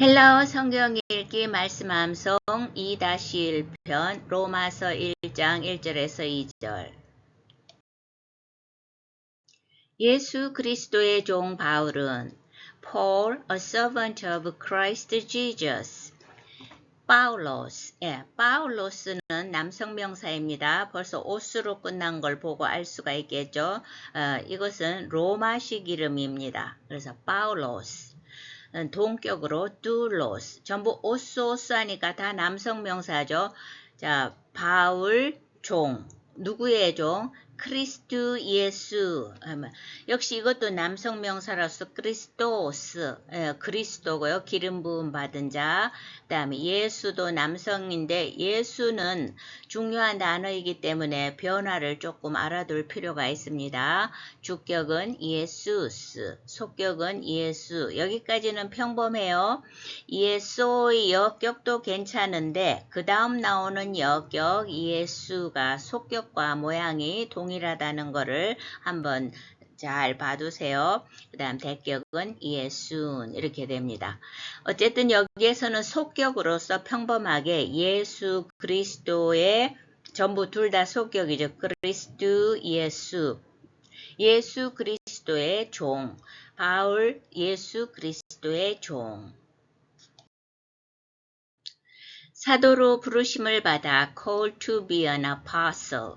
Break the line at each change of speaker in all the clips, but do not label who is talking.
헬라어 성경 읽기 말씀 암송 2-1편 로마서 1장 1절에서 2절. 예수 그리스도의 종 바울은 Paul, a servant of Christ Jesus. 파울로스는 남성 명사입니다. 벌써 오스로 끝난 걸 보고 알 수가 있겠죠. 이것은 로마식 이름입니다. 그래서 파울로스. 동격으로 둘로스. 전부 오스 하니까 다 남성 명사죠. 자, 바울 종. 누구의 종? 크리스두 예수. 역시 이것도 남성 명사로서 크리스토스. 그리스도고요. 기름 부음 받은 자. 그다음에 예수도 남성인데 예수는 중요한 단어이기 때문에 변화를 조금 알아둘 필요가 있습니다. 주격은 예수스, 속격은 예수. 여기까지는 평범해요. 예소의 역격도 괜찮은데 그 다음 나오는 역격 예수가 속격과 모양이 동일하다는 것을 한번 잘 봐두세요. 그 다음 대격은 예순 이렇게 됩니다. 어쨌든 여기에서는 속격으로서 평범하게 예수 그리스도의 전부 둘 다 속격이죠. 그리스도 예수. 예수 그리스도의 종. 바울 예수 그리스도의 종. 사도로 부르심을 받아 called to be an apostle.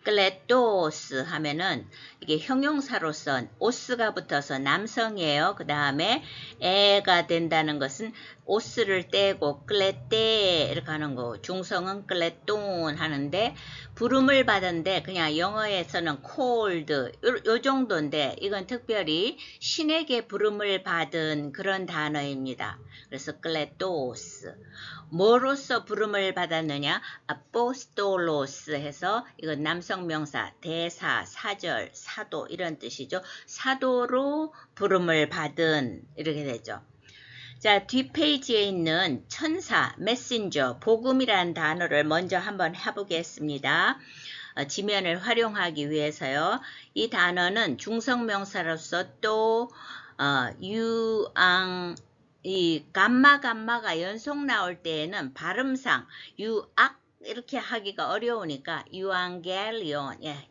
클레토스 하면은 이게 형용사로서 오스가 붙어서 남성이에요. 그 다음에 애가 된다는 것은 오스를 떼고 클레떼 이렇게 하는 거. 중성은 클레톤 하는데 부름을 받은데 그냥 영어에서는 called 요 정도인데 이건 특별히 신에게 부름을 받은 그런 단어입니다. 그래서 클레토스. 뭐로서 부름을 받았느냐? 아포스톨로스 해서 이건 남성 명사, 대사, 사절, 사도 이런 뜻이죠. 사도로 부름을 받은 이렇게 되죠. 자, 뒷페이지에 있는 천사, 메신저, 복음이라는 단어를 먼저 한번 해보겠습니다. 지면을 활용하기 위해서요. 이 단어는 중성명사로서 또 이 감마가 연속 나올 때에는 발음상 유악 이렇게 하기가 어려우니까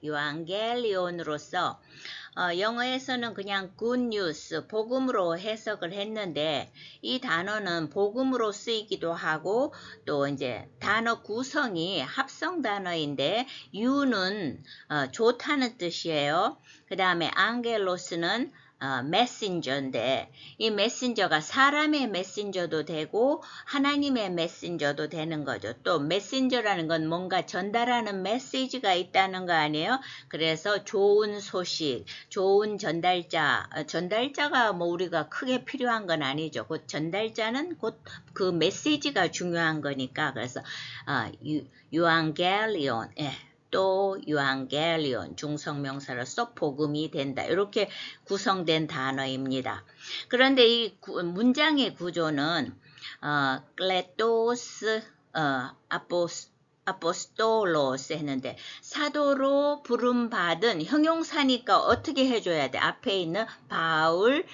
유앙겔리온으로서 영어에서는 그냥 good news, 복음으로 해석을 했는데 이 단어는 복음으로 쓰이기도 하고 또 이제 단어 구성이 합성 단어인데 유는 좋다는 뜻이에요. 그 다음에 앙겔로스는 메신저인데 이 메신저가 사람의 메신저도 되고 하나님의 메신저도 되는 거죠. 또 메신저라는 건 뭔가 전달하는 메시지가 있다는 거 아니에요? 그래서 좋은 소식, 좋은 전달자가 뭐 우리가 크게 필요한 건 아니죠. 곧 전달자는 곧 그 메시지가 중요한 거니까 그래서 유앙겔리온 또 유앙겔리온 중성명사로서 복음이 된다. 이렇게 구성된 단어입니다. 그런데 이 문장의 구조는 클레토스 아포스톨로스 했는데 사도로 부름받은 형용사니까 어떻게 해줘야 돼? 앞에 있는 바울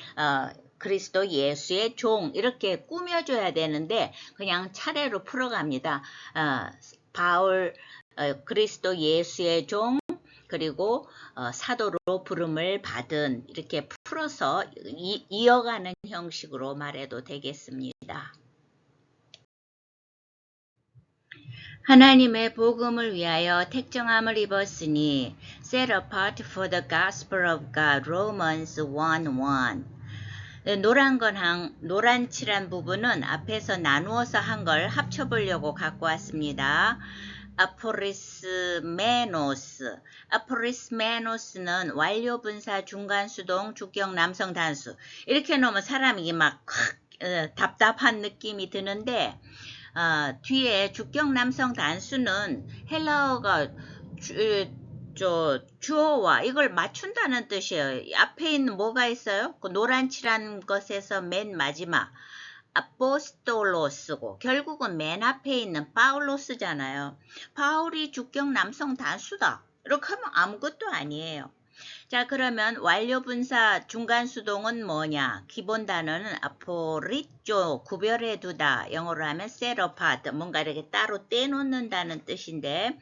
그리스도 예수의 종 이렇게 꾸며줘야 되는데 그냥 차례로 풀어갑니다. 바울 그리스도 예수의 종 그리고 사도로 부름을 받은 이렇게 풀어서 이어가는 형식으로 말해도 되겠습니다. 하나님의 복음을 위하여 택정함을 입었으니 set apart for the gospel of God Romans 1:1 노란 칠한 부분은 앞에서 나누어서 한 걸 합쳐보려고 갖고 왔습니다. 아포리스메노스는 완료분사 중간수동 주격 남성 단수 이렇게 놓으면 사람이 막 답답한 느낌이 드는데 뒤에 주격 남성 단수는 헬라어가 주어와 이걸 맞춘다는 뜻이에요. 앞에 있는 뭐가 있어요? 그 노란 칠한 것에서 맨 마지막 아포스톨로스고 결국은 맨 앞에 있는 파울로스잖아요. 바울이 주격 남성 단수다. 이렇게 하면 아무것도 아니에요. 자, 그러면 완료분사 중간수동은 뭐냐? 기본 단어는 아포리쪼, 구별해두다. 영어로 하면 set apart, 뭔가 이렇게 따로 떼놓는다는 뜻인데,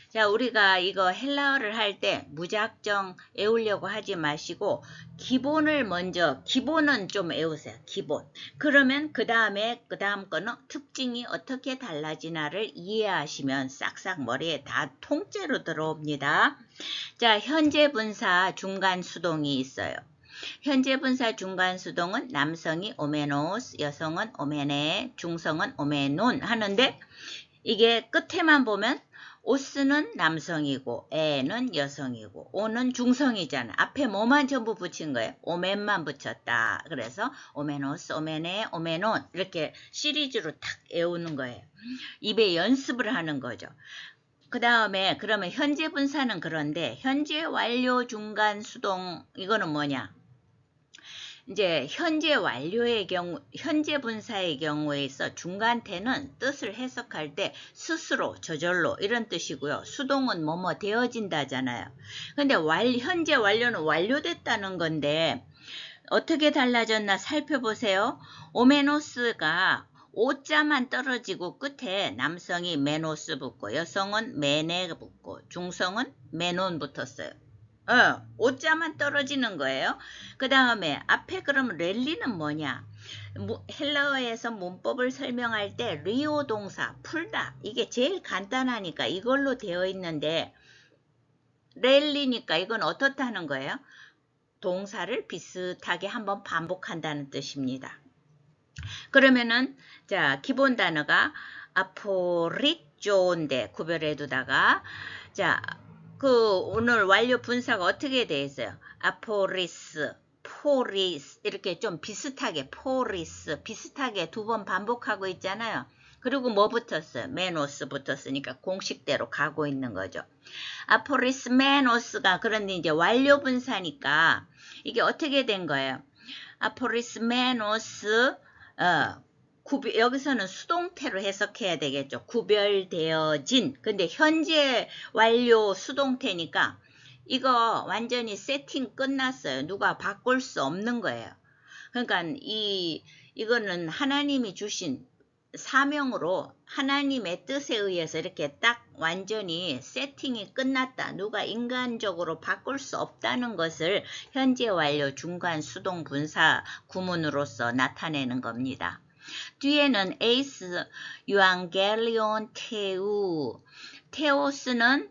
자, 우리가 이거 헬라어를 할 때 무작정 외우려고 하지 마시고 기본을 먼저, 기본은 좀 외우세요. 기본. 그러면 그 다음 거는 특징이 어떻게 달라지나를 이해하시면 싹싹 머리에 다 통째로 들어옵니다. 자, 현재 분사 중간 수동이 있어요. 현재 분사 중간 수동은 남성이 오메노스, 여성은 오메네, 중성은 오메논 하는데, 이게 끝에만 보면 오스는 남성이고 에는 여성이고 오는 중성이잖아. 앞에 뭐만 전부 붙인 거예요? 오멘만 붙였다. 그래서 오메노스, 오메네, 오메논 이렇게 시리즈로 탁 외우는 거예요. 입에 연습을 하는 거죠. 그 다음에 그러면 현재 분사는 그런데 현재 완료 중간 수동 이거는 뭐냐? 이제 현재 완료의 경우, 현재 분사의 경우에 있어 중간태는 뜻을 해석할 때 스스로, 저절로 이런 뜻이고요. 수동은 뭐뭐 되어진다잖아요. 근데 현재 완료는 완료됐다는 건데 어떻게 달라졌나 살펴보세요. 오메노스가 오자만 떨어지고 끝에 남성이 메노스 붙고 여성은 메네 붙고 중성은 메논 붙었어요. 오자만 떨어지는 거예요. 그 다음에 앞에 그럼 랠리는 뭐냐? 헬라어에서 문법을 설명할 때 리오 동사, 풀다. 이게 제일 간단하니까 이걸로 되어 있는데 랠리니까 이건 어떻다는 거예요? 동사를 비슷하게 한번 반복한다는 뜻입니다. 그러면은 자, 기본 단어가 아포리쪼인데 구별해 두다가 자, 오늘 완료 분사가 어떻게 되어 있어요? 아포리스, 포리스 이렇게 좀 비슷하게 포리스 비슷하게 두 번 반복하고 있잖아요. 그리고 뭐 붙었어요? 메노스 붙었으니까 공식대로 가고 있는 거죠. 아포리스 메노스가 그런데 이제 완료 분사니까 이게 어떻게 된 거예요? 아포리스 메노스 여기서는 수동태로 해석해야 되겠죠. 구별되어진. 근데 현재 완료 수동태니까 이거 완전히 세팅 끝났어요. 누가 바꿀 수 없는 거예요. 그러니까 이거는 하나님이 주신 사명으로 하나님의 뜻에 의해서 이렇게 딱 완전히 세팅이 끝났다. 누가 인간적으로 바꿀 수 없다는 것을 현재 완료 중간 수동 분사 구문으로서 나타내는 겁니다. 뒤에는 에이스, 유앙겔리온, 테우. 테오스는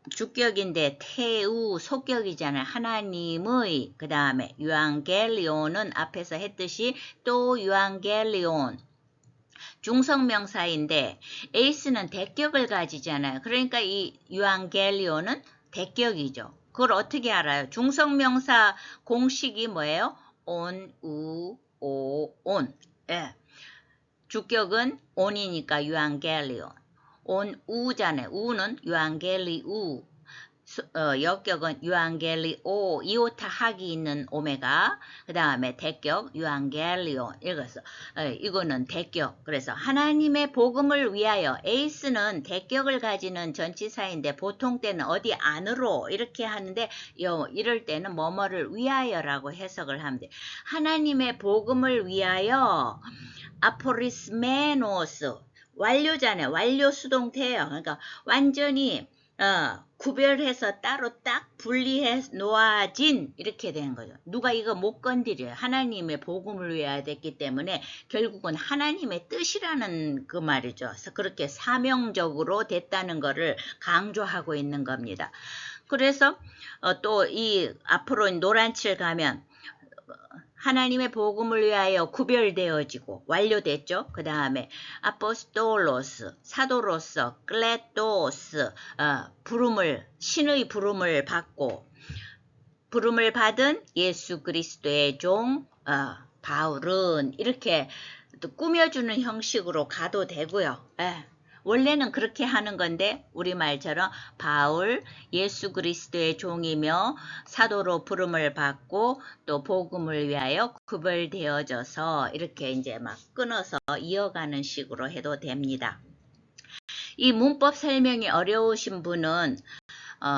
주격인데 테우 소격이잖아요. 하나님의. 그 다음에 유앙겔리온은 앞에서 했듯이 또 유앙겔리온. 중성명사인데 에이스는 대격을 가지잖아요. 그러니까 이 유앙겔리온은 대격이죠. 그걸 어떻게 알아요? 중성명사 공식이 뭐예요? 온, 우, 오, 온. 예. 주격은 온이니까 유앙겔리온. 온 우잖아요. 우는 유앙겔리우. 역격은 유앙겔리오, 이오타 학이 있는 오메가. 그 다음에 대격 유앙겔리온. 이거는 대격. 그래서 하나님의 복음을 위하여. 에이스는 대격을 가지는 전치사인데 보통 때는 어디 안으로 이렇게 하는데 이럴 때는 뭐뭐를 위하여라고 해석을 하면 돼. 하나님의 복음을 위하여 아포리스메노스 완료잖아요. 완료 수동태예요. 그러니까 완전히 구별해서 따로 딱 분리해 놓아진 이렇게 되는 거죠. 누가 이거 못 건드려요. 하나님의 복음을 위하여 됐기 때문에 결국은 하나님의 뜻이라는 그 말이죠. 그래서 그렇게 사명적으로 됐다는 거를 강조하고 있는 겁니다. 그래서 또 이 앞으로 노란칠 가면 하나님의 복음을 위하여 구별되어지고 완료됐죠. 그 다음에 아포스톨로스, 사도로서, 클레토스, 신의 부름을 받고 부름을 받은 예수 그리스도의 종 바울은 이렇게 또 꾸며주는 형식으로 가도 되고요. 원래는 그렇게 하는 건데 우리말처럼 바울 예수 그리스도의 종이며 사도로 부름을 받고 또 복음을 위하여 구별되어져서 이렇게 이제 막 끊어서 이어가는 식으로 해도 됩니다. 이 문법 설명이 어려우신 분은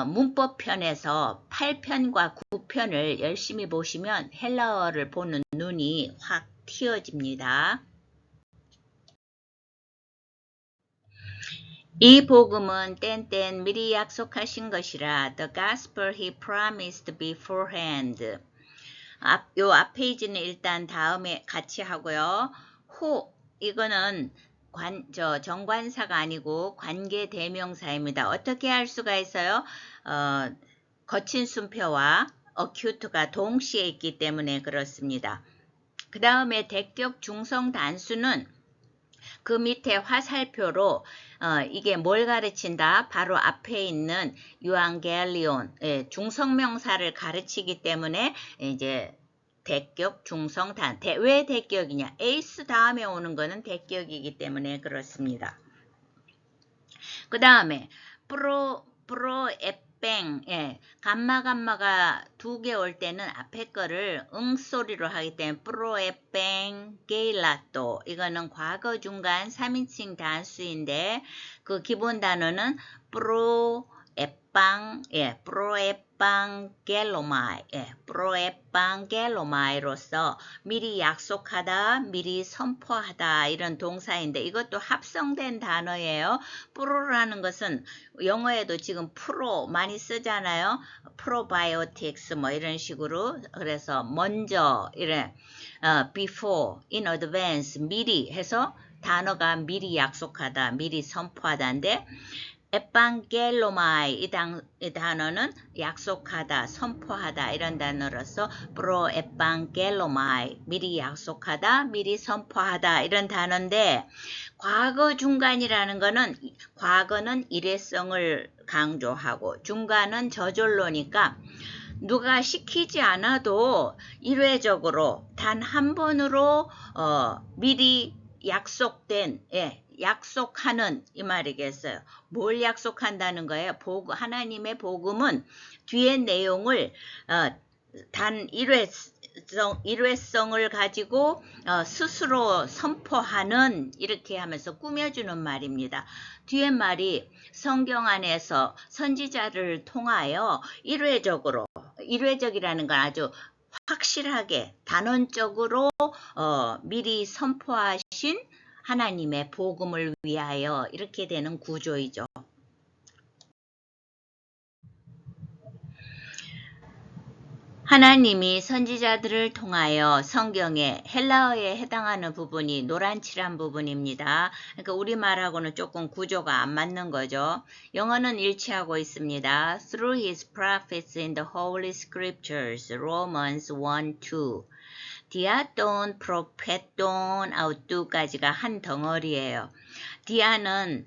문법 편에서 8편과 9편을 열심히 보시면 헬라어를 보는 눈이 확 튀어집니다. 이 복음은 땐땐 미리 약속하신 것이라 the gospel he promised beforehand. 요 앞 페이지는 일단 다음에 같이 하고요. 이거는 정관사가 아니고 관계 대명사입니다. 어떻게 할 수가 있어요? 거친 순표와 acute가 동시에 있기 때문에 그렇습니다. 그 다음에 대격 중성 단수는 그 밑에 화살표로 이게 뭘 가르친다? 바로 앞에 있는 유앙겔리온, 중성명사를 가르치기 때문에 이제 대격, 중성, 왜 대격이냐? 에이스 다음에 오는 거는 대격이기 때문에 그렇습니다. 그 다음에 프로에뺑, 감마가 두 개 올 때는 앞에 거를 응소리로 하기 때문에 프로에뺑 게일라또, 이거는 과거 중간 3인칭 단수인데 그 기본 단어는 프로에빵겔로마이로서 미리 약속하다, 미리 선포하다 이런 동사인데 이것도 합성된 단어예요. 프로라는 것은 영어에도 지금 프로 많이 쓰잖아요. 프로바이오틱스 뭐 이런 식으로. 그래서 먼저 이래 before, in advance, 미리 해서 단어가 미리 약속하다, 미리 선포하다인데 에판겔로마이 이 단어는 약속하다, 선포하다 이런 단어로서 프로에판겔로마이 미리 약속하다, 미리 선포하다 이런 단어인데 과거 중간이라는 거는 과거는 일회성을 강조하고 중간은 저절로니까 누가 시키지 않아도 일회적으로 단 한 번으로 미리 약속된 약속하는 이 말이겠어요. 뭘 약속한다는 거예요? 하나님의 복음은 뒤에 내용을 단 일회성을 가지고 스스로 선포하는 이렇게 하면서 꾸며주는 말입니다. 뒤에 말이 성경 안에서 선지자를 통하여 일회적이라는 건 아주 확실하게 단언적으로 미리 선포하신 하나님의 복음을 위하여 이렇게 되는 구조이죠. 하나님이 선지자들을 통하여 성경에 헬라어에 해당하는 부분이 노란칠한 부분입니다. 그러니까 우리말하고는 조금 구조가 안 맞는 거죠. 영어는 일치하고 있습니다. Through his prophets in the Holy Scriptures, Romans 1-2. 디아돈, 프로페돈, 아우뚜까지가 한 덩어리예요. 디아는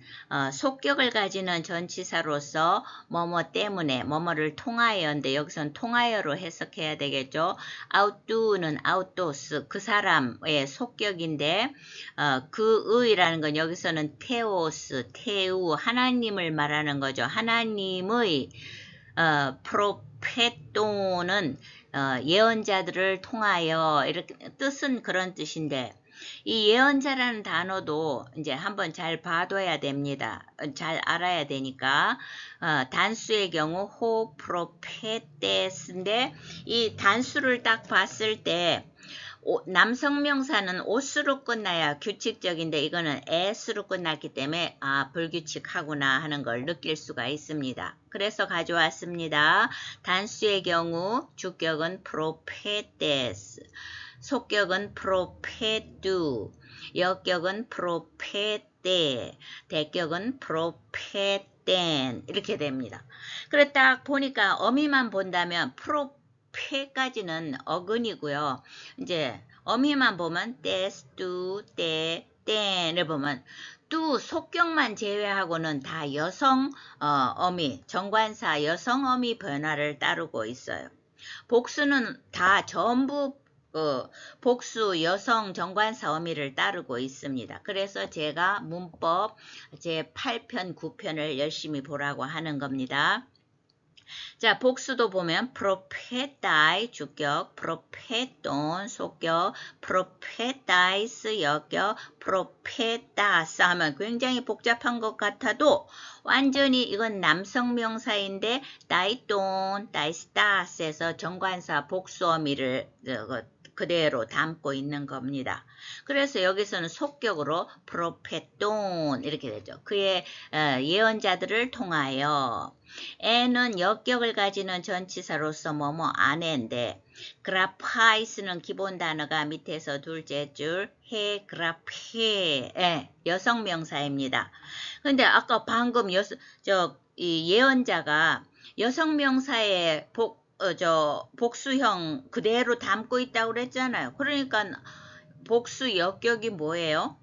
속격을 가지는 전치사로서 뭐뭐 때문에 뭐뭐를 통하여인데 여기선 통하여로 해석해야 되겠죠. 아우뚜는 아우토스 그 사람의 속격인데 그의라는 건 여기서는 테오스, 테우 하나님을 말하는 거죠. 하나님의 프로페토는 예언자들을 통하여 이렇게 뜻은 그런 뜻인데 이 예언자라는 단어도 이제 한번 잘 봐둬야 됩니다. 잘 알아야 되니까 단수의 경우 호 프로페테스인데 이 단수를 딱 봤을 때 남성명사는 오스로 끝나야 규칙적인데 이거는 에스로 끝났기 때문에 불규칙하구나 하는 걸 느낄 수가 있습니다. 그래서 가져왔습니다. 단수의 경우 주격은 프로페테스, 속격은 프로페두, 역격은 프로페테, 대격은 프로페텐 이렇게 됩니다. 그래 딱 보니까 어미만 본다면 프로페까지는 어근이고요. 이제 어미만 보면 떼스, 뚜, 떼, 땡을 보면 뚜 속격만 제외하고는 다 여성 어미, 정관사 여성 어미 변화를 따르고 있어요. 복수는 다 전부 복수 여성 정관사 어미를 따르고 있습니다. 그래서 제가 문법 제 8편, 9편을 열심히 보라고 하는 겁니다. 자, 복수도 보면 prophetai 주격, propheton 속격, prophetais 역격, prophetas 하면 굉장히 복잡한 것 같아도 완전히 이건 남성 명사인데 daiton, daistas에서 정관사 복수어미를 그대로 담고 있는 겁니다. 그래서 여기서는 속격으로 propheton 이렇게 되죠. 그의 예언자들을 통하여 에는 역격을 가지는 전치사로서 뭐뭐 아내인데 그라파이스는 기본 단어가 밑에서 둘째 줄 해 그라페 여성 명사입니다. 근데 아까 방금 이 예언자가 여성 명사의 복수형 그대로 담고 있다고 그랬잖아요. 그러니까 복수 역격이 뭐예요?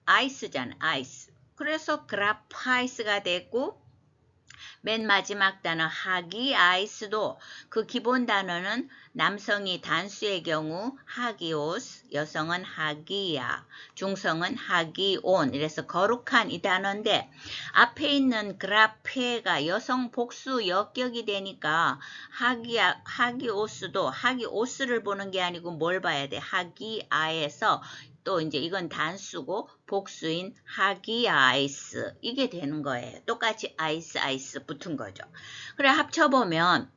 아이스잖아요. 아이스. 그래서 그라파이스가 됐고 맨 마지막 단어 하기아이스도 그 기본 단어는 남성이 단수의 경우 하기오스, 여성은 하기야, 중성은 하기온. 이래서 거룩한 이 단어인데 앞에 있는 그라페가 여성 복수 역격이 되니까 하기오스도 하기오스를 보는 게 아니고 뭘 봐야 돼? 하기아에서 또 이제 이건 단수고 복수인 하기아이스 이게 되는 거예요. 똑같이 아이스 붙은 거죠. 그래 합쳐보면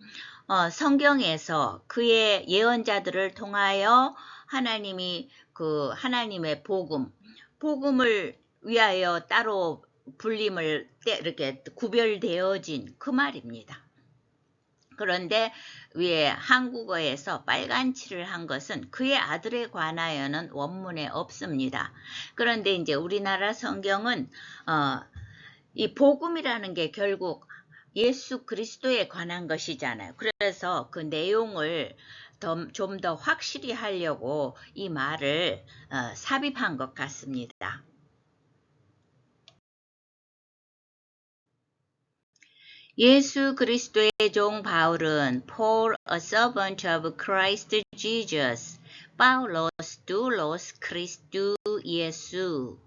성경에서 그의 예언자들을 통하여 하나님이 그 하나님의 복음을 위하여 따로 불림을 이렇게 구별되어진 그 말입니다. 그런데 위에 한국어에서 빨간 칠을 한 것은 그의 아들에 관하여는 원문에 없습니다. 그런데 이제 우리나라 성경은 이 복음이라는 게 결국 예수 그리스도에 관한 것이잖아요. 그래서 그 내용을 좀 더 확실히 하려고 이 말을 삽입한 것 같습니다. 예수 그리스도의 종 바울은 Paul, a servant of Christ Jesus, Paulos, doulos Christu 예수.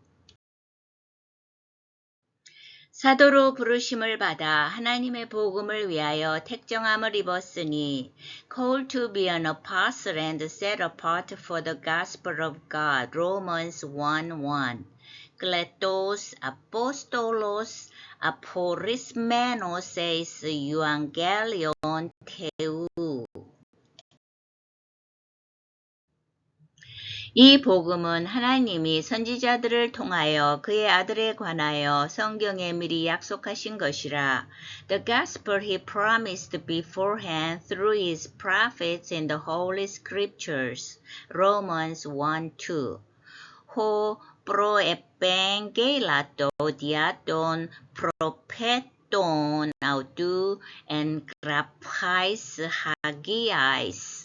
사도로 부르심을 받아 하나님의 복음을 위하여 택정함을 입었으니 called to be an apostle and set apart for the gospel of God. Romans 1:1. Kletos apostolos aporismenos eis euangelion theou. 이 복음은 하나님이 선지자들을 통하여 그의 아들에 관하여 성경에 미리 약속하신 것이라. The gospel he promised beforehand through his prophets in the holy scriptures. Romans 1:2. Ho proevangelato diaton propheton autou en grapais hagiais.